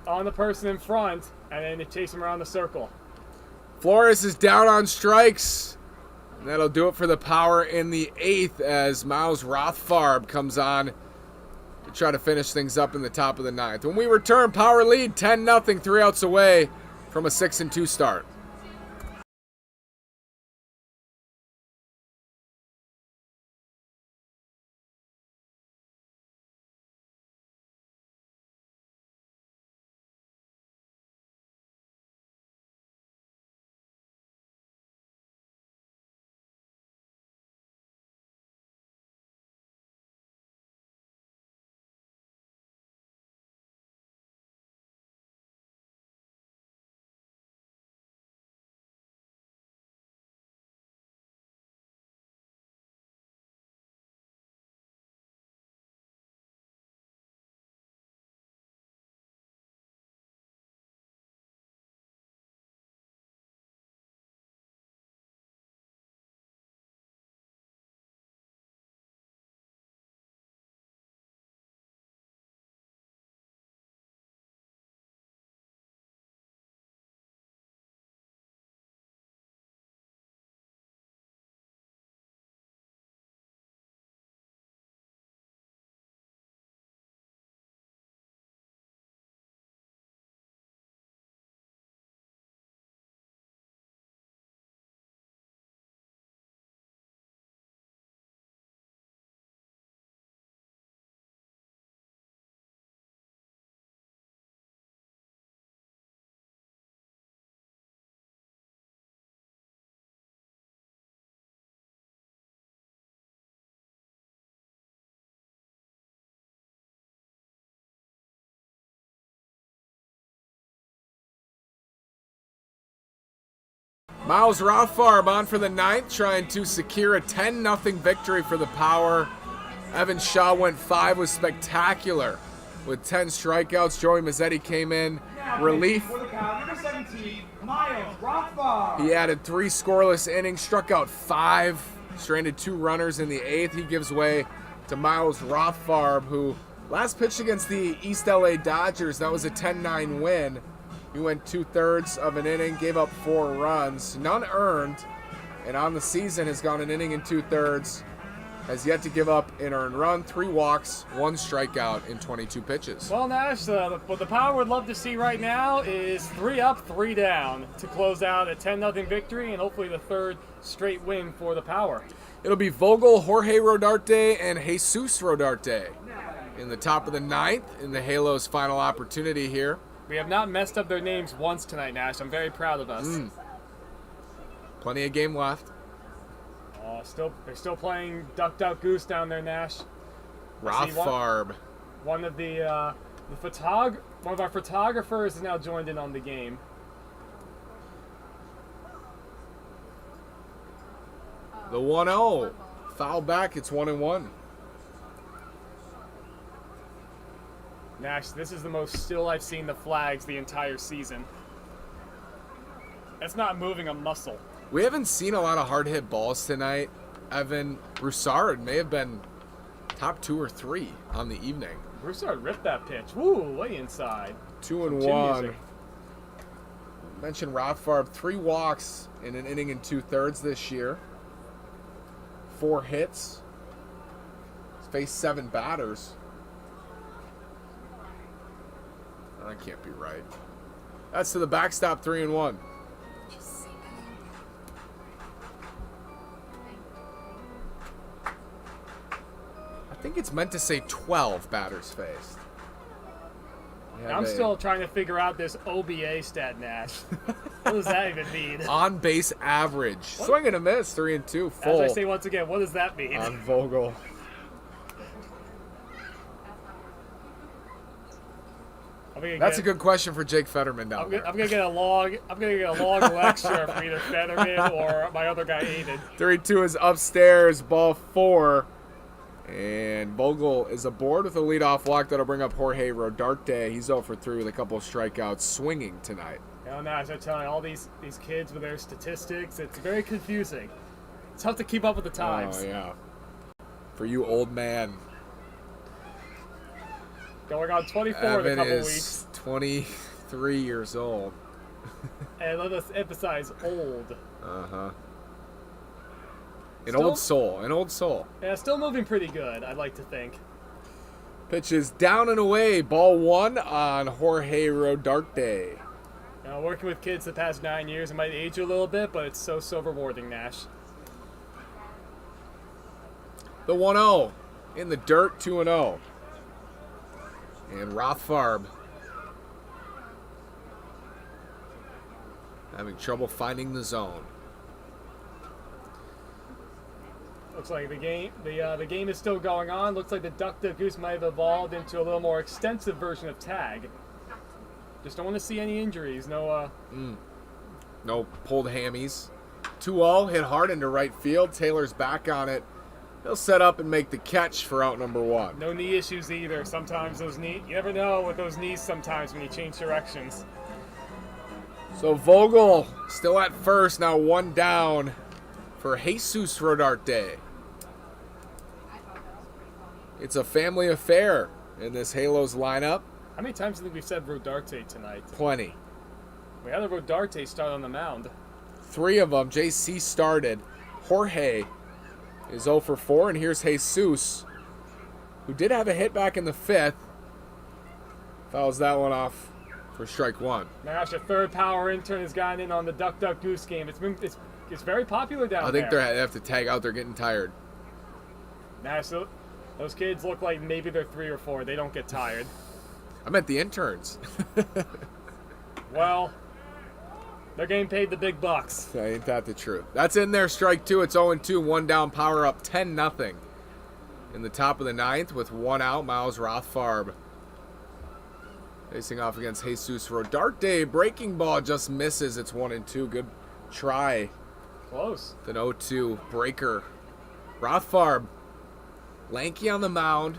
the person in front, and then they chase him around the circle. Flores is down on strikes. And that'll do it for the Power in the 8th as Miles Rothfarb comes on to try to finish things up in the top of the 9th. When we return, Power lead 10-0, 3 outs away from a 6-2 start. Miles Rothfarb on for the 9th, trying to secure a 10-0 victory for the Power. Evan Shaw went 5, was spectacular with 10 strikeouts. Joey Mazzetti came in relief. For the Power, number 17, Miles Rothfarb. He added 3 scoreless innings, struck out 5, stranded 2 runners in the 8th. He gives way to Miles Rothfarb, who last pitched against the East LA Dodgers. That was a 10-9 win. He went 2/3 of an inning, gave up 4 runs, none earned, and on the season has gone an inning and 2/3. Has yet to give up an earned run, 3 walks, 1 strikeout in 22 pitches. Well, Nash, what the Power would love to see right now is 3 up, 3 down to close out a 10-0 victory and hopefully the 3rd straight win for the Power. It'll be Vogel, Jorge Rodarte, and Jesus Rodarte in the top of the 9th in the Halos' final opportunity here. We have not messed up their names once tonight, Nash. I'm very proud of us. Plenty of game left. They're still playing Duck Duck Goose down there, Nash. Rothfarb. One of our photographers is now joined in on the game. The 1-0. Foul back, it's 1-1. Nash, this is the most still I've seen the flags the entire season. That's not moving a muscle. We haven't seen a lot of hard hit balls tonight. Evan Broussard may have been top 2 or 3 on the evening. Broussard ripped that pitch. Woo, way inside. 2-1. Mentioned Rothfarb, 3 walks in an inning and 2/3 this year. 4 hits. He's faced 7 batters. That can't be right. That's to the backstop, 3-1. I think it's meant to say 12 batters faced. I'm still trying to figure out this OBA stat, Nash. What does that even mean? On base average. Swing and a miss, 3-2, full. As I say once again, what does that mean? On Vogel. That's a good question for Jake Fetterman down there. I'm gonna get a long lecture from either Fetterman or my other guy Aiden. 3-2 is upstairs, ball 4. And Vogel is aboard with a leadoff walk that'll bring up Jorge Rodarte. He's 0 for 3 with a couple of strikeouts swinging tonight. Nash, I'm telling you, all these kids with their statistics, it's very confusing. It's tough to keep up with the times. Oh, yeah. For you old man. Going on 24 Evan in a couple is weeks. 23 years old. And let us emphasize old. Uh-huh. An Still- old soul. An old soul. Yeah, still moving pretty good, I'd like to think. Pitch is down and away. Ball 1 on Jorge Rodarte. Working with kids the past 9 years, it might age you a little bit, but it's so rewarding, Nash. The 1-0. In the dirt, 2-0. And Rothfarb having trouble finding the zone. Looks like the game is still going on. Looks like the Duck Duck Goose might have evolved into a little more extensive version of tag. Just don't want to see any injuries. No pulled hammies. 2-0, hit hard into right field. Taylor's back on it. He'll set up and make the catch for out number 1. no knee issues either. Sometimes those you never know with those knees sometimes when you change directions. So Vogel still at first, now 1 down for Jesus Rodarte. It's a family affair in this Halos lineup. How many times do you think we've said Rodarte tonight? Plenty. We had a Rodarte start on the mound. 3 of them. JC started. Jorge is 0 for 4, and here's Jesus, who did have a hit back in the 5th. Fouls that one off for strike 1. Nash, a third power intern has gotten in on the Duck Duck Goose game. It's very popular down there. I think they have to tag out. They're getting tired. Nash, those kids look like maybe they're 3 or 4. They don't get tired. I meant the interns. Well, they're getting paid the big bucks. Ain't that the truth? That's in there. Strike 2. It's 0-2. 1 down. Power up 10-0. In the top of the 9th with 1 out. Miles Rothfarb facing off against Jesus Rodarte. Breaking ball just misses. It's 1-2. Good try. Close. The 0-2 breaker. Rothfarb, lanky on the mound.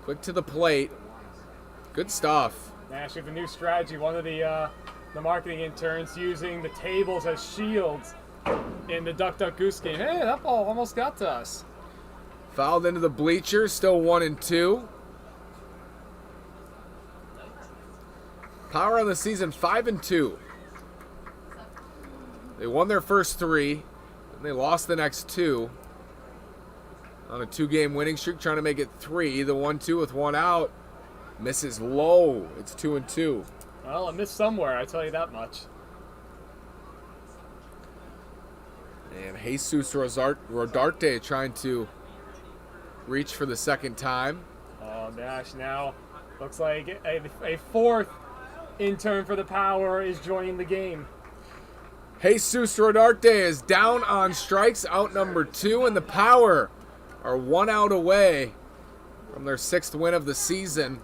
Quick to the plate. Good stuff. Nash with a new strategy. One of the marketing interns using the tables as shields in the Duck Duck Goose game. Hey, that ball almost got to us. Fouled into the bleachers. Still 1-2. Power on the season 5-2. They won their first 3, and they lost the next 2 on a 2-game winning streak, trying to make it 3. The 1-2 with 1 out misses low. It's 2-2. Well, I missed somewhere, I tell you that much. And Jesus Rodarte trying to reach for the second time. Oh, Nash, now looks like a 4th intern for the Power is joining the game. Jesus Rodarte is down on strikes, out number 2, and the Power are 1 out away from their 6th win of the season.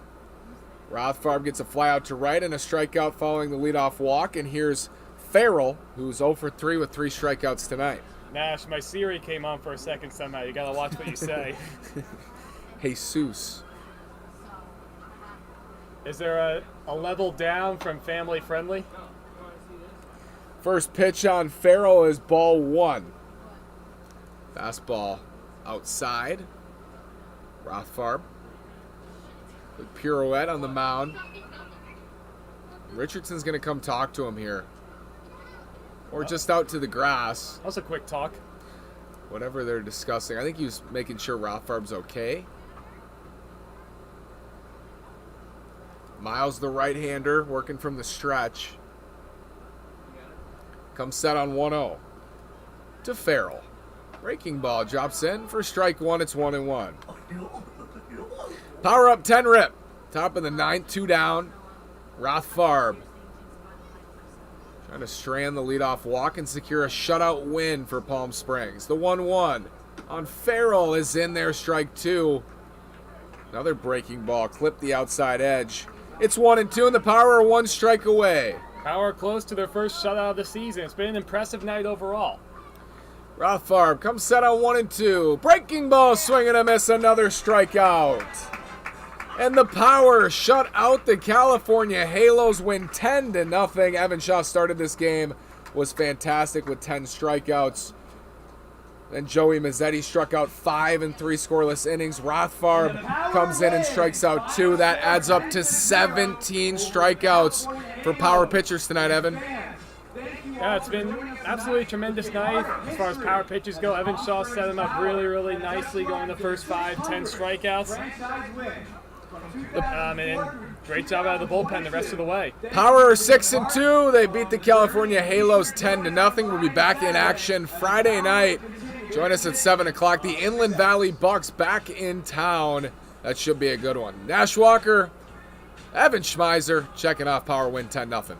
Rothfarb gets a fly out to right and a strikeout following the leadoff walk, and here's Farrell, who's 0 for 3 with 3 strikeouts tonight. Nash, my Siri came on for a second somehow. You gotta watch what you say. Jesus. Is there a level down from family friendly? First pitch on Farrell is ball 1. Fastball outside. Rothfarb. With pirouette on the mound. Richardson's going to come talk to him here. Or just out to the grass. That was a quick talk. Whatever they're discussing. I think he was making sure Rothfarb's okay. Miles, the right-hander, working from the stretch. Comes set on 1-0 to Farrell. Breaking ball drops in for strike one. It's 1-1. Power up 10 rip. Top of the ninth, 2 down. Rothfarb trying to strand the leadoff walk and secure a shutout win for Palm Springs. The 1-1 on Farrell is in there, strike 2. Another breaking ball, clipped the outside edge. It's 1-2, and the Power are 1 strike away. Power close to their first shutout of the season. It's been an impressive night overall. Rothfarb comes set on 1-2. Breaking ball, swing and a miss, another strikeout. And the Power shut out the California Halos, win 10-0. Evan Shaw started this game, was fantastic with 10 strikeouts. Then Joey Mazzetti struck out 5 in 3 scoreless innings. Rothfarb comes in and strikes out 2. That adds up to 17 strikeouts for Power pitchers tonight, Evan. Yeah, it's been absolutely tremendous night as far as Power pitchers go. Evan Shaw set them up really, really nicely going the first 5, 10 strikeouts. And great job out of the bullpen the rest of the way. Power are 6-2. They beat the California Halos 10-0. We'll be back in action Friday night. Join us at 7 o'clock. The Inland Valley Bucks back in town. That should be a good one. Nash Walker, Evan Schmeiser checking off Power win 10-0.